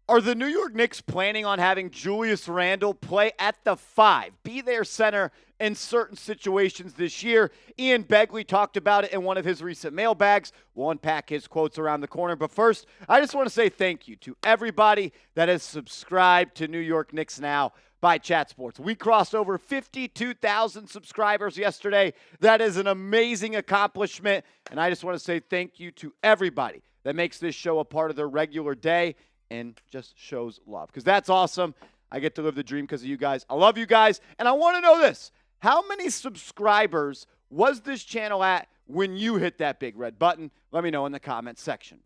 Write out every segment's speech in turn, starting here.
Are the New York Knicks planning on having Julius Randle play at the 5, be their center in certain situations this year? Ian Begley talked about it in one of his recent mailbags. We'll unpack his quotes around the corner. But first, I just want to say thank you to everybody that has subscribed to New York Knicks Now by Chat Sports. We crossed over 52,000 subscribers yesterday. That is an amazing accomplishment. And I just want to say thank you to everybody that makes this show a part of their regular day and just shows love, because that's awesome. I get to live the dream because of you guys. I love you guys, and I want to know this. How many subscribers was this channel at when you hit that big red button? Let me know in the comments section.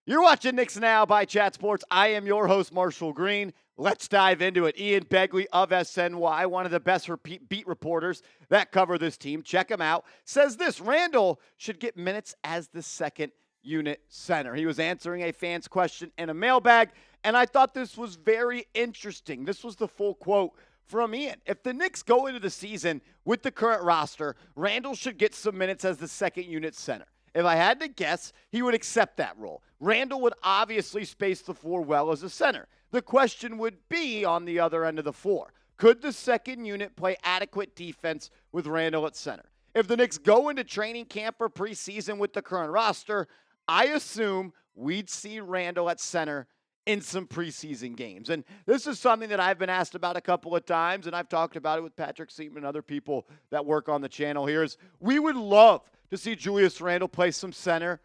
You're watching Knicks Now by Chat Sports. I am your host, Marshall Green. Let's dive into it. Ian Begley of SNY, one of the best beat reporters that cover this team, check him out, says this: Randle should get minutes as the second unit center. He was answering a fan's question in a mailbag, and I thought this was very interesting. This was the full quote from Ian. If the Knicks go into the season with the current roster, Randle should get some minutes as the second unit center. If I had to guess, he would accept that role. Randle would obviously space the floor well as a center. The question would be on the other end of the floor. Could the second unit play adequate defense with Randle at center? If the Knicks go into training camp or preseason with the current roster, I assume we'd see Randle at center in some preseason games. And this is something that I've been asked about a couple of times, and I've talked about it with Patrick Seaman and other people that work on the channel here, is we would love to see Julius Randle play some center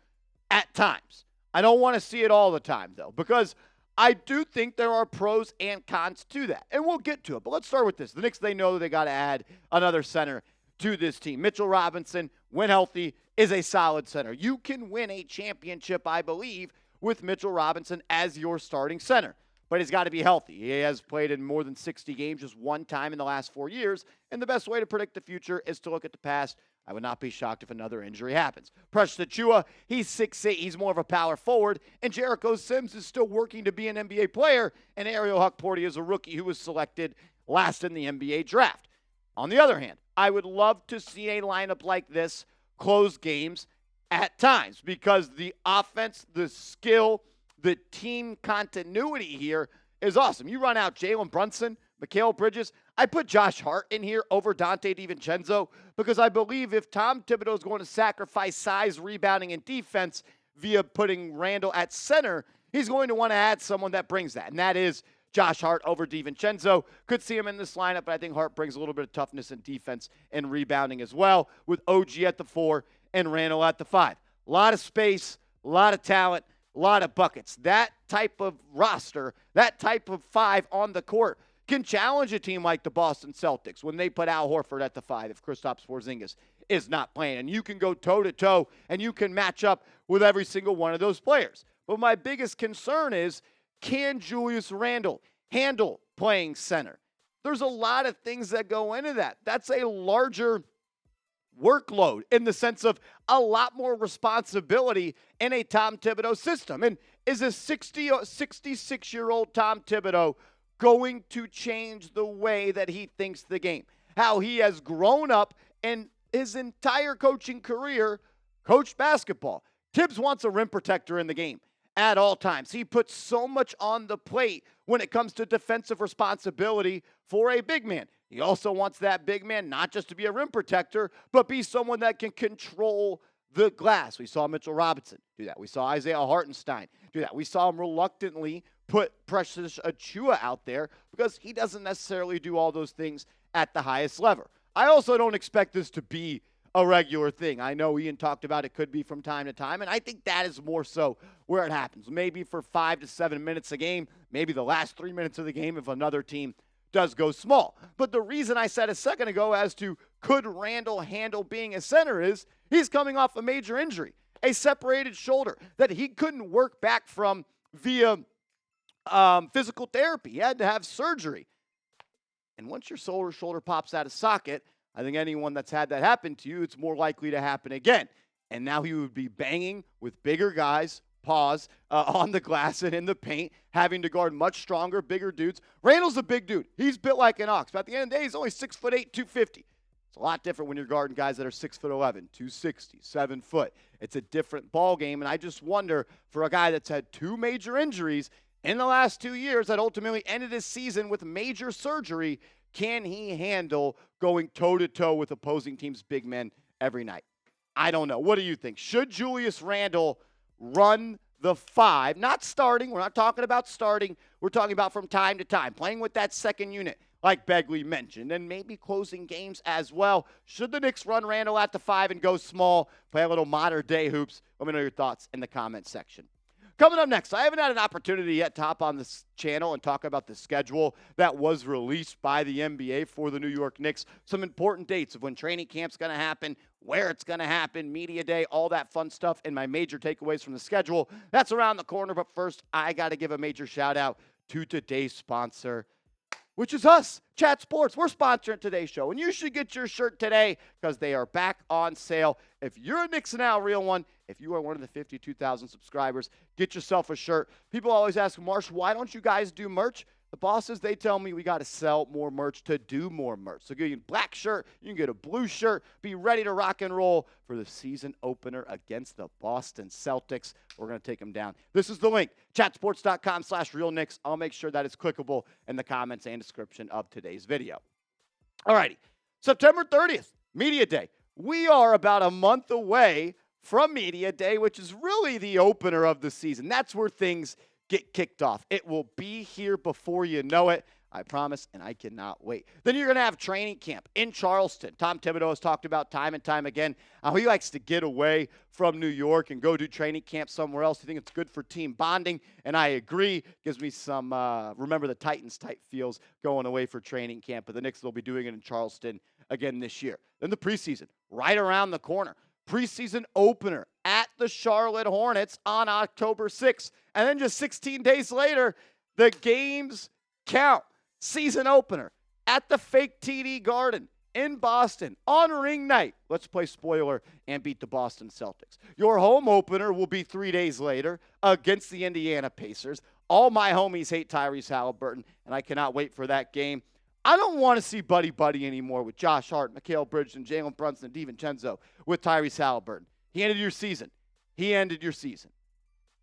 at times. I don't want to see it all the time, though, because I do think there are pros and cons to that, and we'll get to it. But let's start with this. The Knicks, they know they got to add another center to this team. Mitchell Robinson, when healthy, is a solid center. You can win a championship, I believe, with Mitchell Robinson as your starting center, but he's got to be healthy. He has played in more than 60 games just one time in the last 4 years, and the best way to predict the future is to look at the past. I would not be shocked if another injury happens. Precious Achiuwa, he's 6'8". He's more of a power forward. And Jericho Sims is still working to be an NBA player. And Ariel Huckporty is a rookie who was selected last in the NBA draft. On the other hand, I would love to see a lineup like this close games at times, because the offense, the skill, the team continuity here is awesome. You run out Jalen Brunson, Mikal Bridges. I put Josh Hart in here over Dante DiVincenzo because I believe if Tom Thibodeau is going to sacrifice size, rebounding, and defense via putting Randle at center, he's going to want to add someone that brings that, and that is Josh Hart over DiVincenzo. Could see him in this lineup, but I think Hart brings a little bit of toughness and defense and rebounding as well, with OG at the 4 and Randle at the 5. A lot of space, a lot of talent, a lot of buckets. That type of roster, that type of 5 on the court can challenge a team like the Boston Celtics when they put Al Horford at the 5 if Kristaps Porzingis is not playing. And you can go toe-to-toe, and you can match up with every single one of those players. But my biggest concern is, can Julius Randle handle playing center? There's a lot of things that go into that. That's a larger workload in the sense of a lot more responsibility in a Tom Thibodeau system. And is a 66-year-old Tom Thibodeau going to change the way that he thinks the game? How he has grown up and his entire coaching career coached basketball. Thibs wants a rim protector in the game at all times. He puts so much on the plate when it comes to defensive responsibility for a big man. He also wants that big man not just to be a rim protector, but be someone that can control the glass. We saw Mitchell Robinson do that. We saw Isaiah Hartenstein do that. We saw him reluctantly put Precious Achiuwa out there because he doesn't necessarily do all those things at the highest level. I also don't expect this to be a regular thing. I know Ian talked about it could be from time to time, and I think that is more so where it happens. Maybe for 5 to 7 minutes a game, maybe the last 3 minutes of the game if another team does go small. But the reason I said a second ago as to could Randle handle being a center is he's coming off a major injury, a separated shoulder that he couldn't work back from via physical therapy. He had to have surgery. And once your shoulder pops out of socket, I think anyone that's had that happen to you, it's more likely to happen again. And now he would be banging with bigger guys, on the glass and in the paint, having to guard much stronger, bigger dudes. Randle's a big dude. He's built like an ox. But at the end of the day, he's only 6'8", 250. It's a lot different when you're guarding guys that are 6'11", 260, 7 foot. It's a different ball game, and I just wonder for a guy that's had 2 major injuries in the last 2 years that ultimately ended his season with major surgery, can he handle going toe-to-toe with opposing teams' big men every night? I don't know. What do you think? Should Julius Randle run the 5? Not starting. We're not talking about starting. We're talking about from time to time, playing with that second unit, like Begley mentioned, and maybe closing games as well. Should the Knicks run Randle at the 5 and go small, play a little modern-day hoops? Let me know your thoughts in the comments section. Coming up next, I haven't had an opportunity yet to hop on this channel and talk about the schedule that was released by the NBA for the New York Knicks. Some important dates of when training camp's going to happen, where it's going to happen, media day, all that fun stuff, and my major takeaways from the schedule. That's around the corner, but first, I got to give a major shout-out to today's sponsor, which is us, Chat Sports. We're sponsoring today's show, and you should get your shirt today because they are back on sale. If you're a Knicks Now real one, if you are one of the 52,000 subscribers, get yourself a shirt. People always ask, Marsh, why don't you guys do merch? The bosses, they tell me we got to sell more merch to do more merch. So get a black shirt, you can get a blue shirt, be ready to rock and roll for the season opener against the Boston Celtics. We're going to take them down. This is the link, chatsports.com/realknicks. I'll make sure that is clickable in the comments and description of today's video. All righty, September 30th, Media Day. We are about a month away from Media Day, which is really the opener of the season. That's where things get kicked off. It will be here before you know it. I promise, and I cannot wait. Then you're going to have training camp in Charleston. Tom Thibodeau has talked about time and time again how he likes to get away from New York and go do training camp somewhere else. I think it's good for team bonding, and I agree. Gives me some Remember the Titans type feels going away for training camp, but the Knicks will be doing it in Charleston again this year. Then the preseason, right around the corner. Preseason opener at the Charlotte Hornets on October 6th. And then just 16 days later, the games count. Season opener at the fake TD Garden in Boston on ring night. Let's play spoiler and beat the Boston Celtics. Your home opener will be 3 days later against the Indiana Pacers. All my homies hate Tyrese Halliburton, and I cannot wait for that game. I don't want to see buddy-buddy anymore with Josh Hart, Mikal Bridges, and Jalen Brunson and DiVincenzo with Tyrese Halliburton. He ended your season. He ended your season.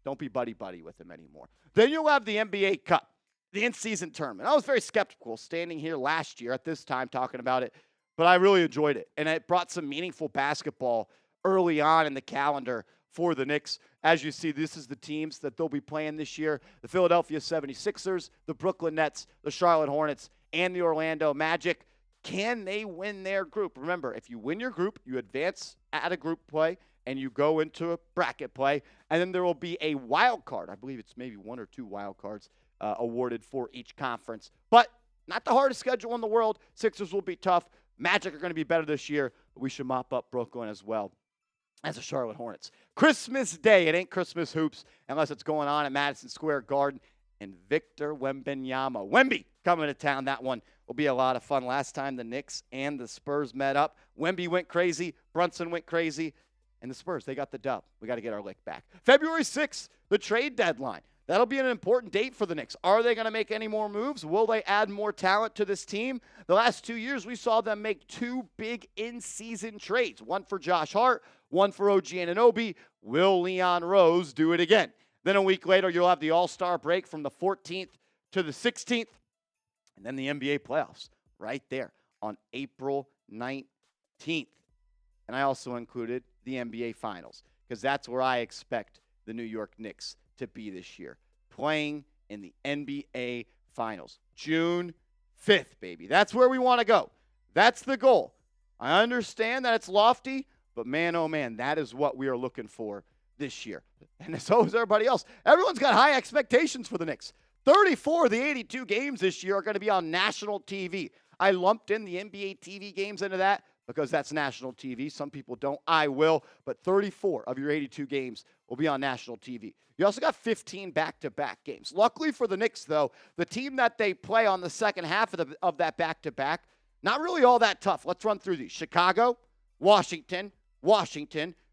Don't be buddy-buddy with him anymore. Then you'll have the NBA Cup, the in-season tournament. I was very skeptical standing here last year at this time talking about it, but I really enjoyed it. And it brought some meaningful basketball early on in the calendar for the Knicks. As you see, this is the teams that they'll be playing this year. The Philadelphia 76ers, the Brooklyn Nets, the Charlotte Hornets, and the Orlando Magic. Can they win their group? Remember, if you win your group, you advance at a group play, and you go into a bracket play, and then there will be a wild card. I believe it's maybe 1 or 2 wild cards awarded for each conference. But not the hardest schedule in the world. Sixers will be tough. Magic are going to be better this year. But we should mop up Brooklyn as well as the Charlotte Hornets. Christmas Day. It ain't Christmas hoops unless it's going on at Madison Square Garden. And Victor Wembanyama. Wemby coming to town. That one will be a lot of fun. Last time the Knicks and the Spurs met up, Wemby went crazy. Brunson went crazy. And the Spurs, they got the dub. We got to get our lick back. February 6th, the trade deadline. That'll be an important date for the Knicks. Are they going to make any more moves? Will they add more talent to this team? The last 2 years, we saw them make 2 big in-season trades. One for Josh Hart, one for OG Anunoby. Will Leon Rose do it again? Then a week later, you'll have the All-Star break from the 14th to the 16th. And then the NBA playoffs right there on April 19th. And I also included the NBA Finals because that's where I expect the New York Knicks to be this year, playing in the NBA Finals. June 5th, baby. That's where we want to go. That's the goal. I understand that it's lofty, but man, oh man, that is what we are looking for this year. And so is everybody else. Everyone's got high expectations for the Knicks. 34 of the 82 games this year are going to be on national TV. I lumped in the NBA TV games into that because that's national TV. Some people don't. I will. But 34 of your 82 games will be on national TV. You also got 15 back-to-back games. Luckily for the Knicks, though, the team that they play on the second half of that back-to-back, not really all that tough. Let's run through these. Chicago, Washington,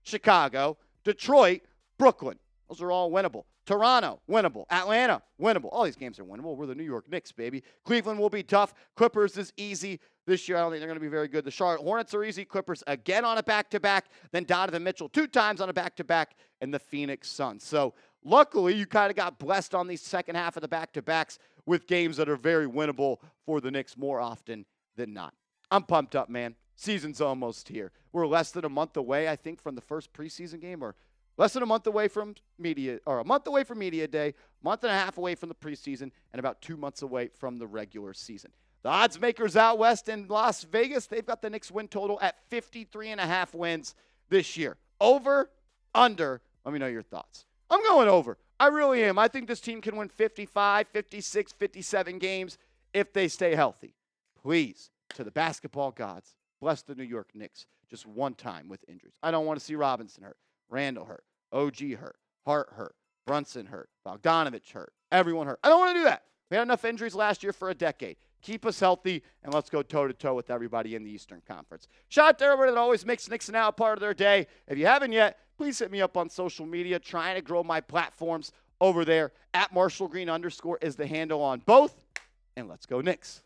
Chicago, Detroit, Brooklyn. Those are all winnable. Toronto, winnable. Atlanta, winnable. All these games are winnable. We're the New York Knicks, baby. Cleveland will be tough. Clippers is easy. this year. I don't think they're going to be very good. The Charlotte Hornets are easy. Clippers again on a back-to-back. Then Donovan Mitchell 2 times on a back-to-back. And the Phoenix Suns. So luckily, you kind of got blessed on these second half of the back-to-backs with games that are very winnable for the Knicks more often than not. I'm pumped up, man. Season's almost here. We're less than a month away, I think, from the first preseason game, or less than a month away from a month away from media day, month and a half away from the preseason, and about 2 months away from the regular season. The odds makers out west in Las Vegas, they've got the Knicks win total at 53.5 wins this year. Over, under, let me know your thoughts. I'm going over. I really am. I think this team can win 55, 56, 57 games if they stay healthy. Please, to the basketball gods, bless the New York Knicks just one time with injuries. I don't want to see Robinson hurt, Randle hurt, OG hurt, Hart hurt, Brunson hurt, Bogdanovich hurt, everyone hurt. I don't want to do that. We had enough injuries last year for a decade. Keep us healthy, and let's go toe-to-toe with everybody in the Eastern Conference. Shout out to everybody that always makes Knicks Now a part of their day. If you haven't yet, please hit me up on social media. Trying to grow my platforms over there. @MarshallGreen_ is the handle on both. And let's go Knicks.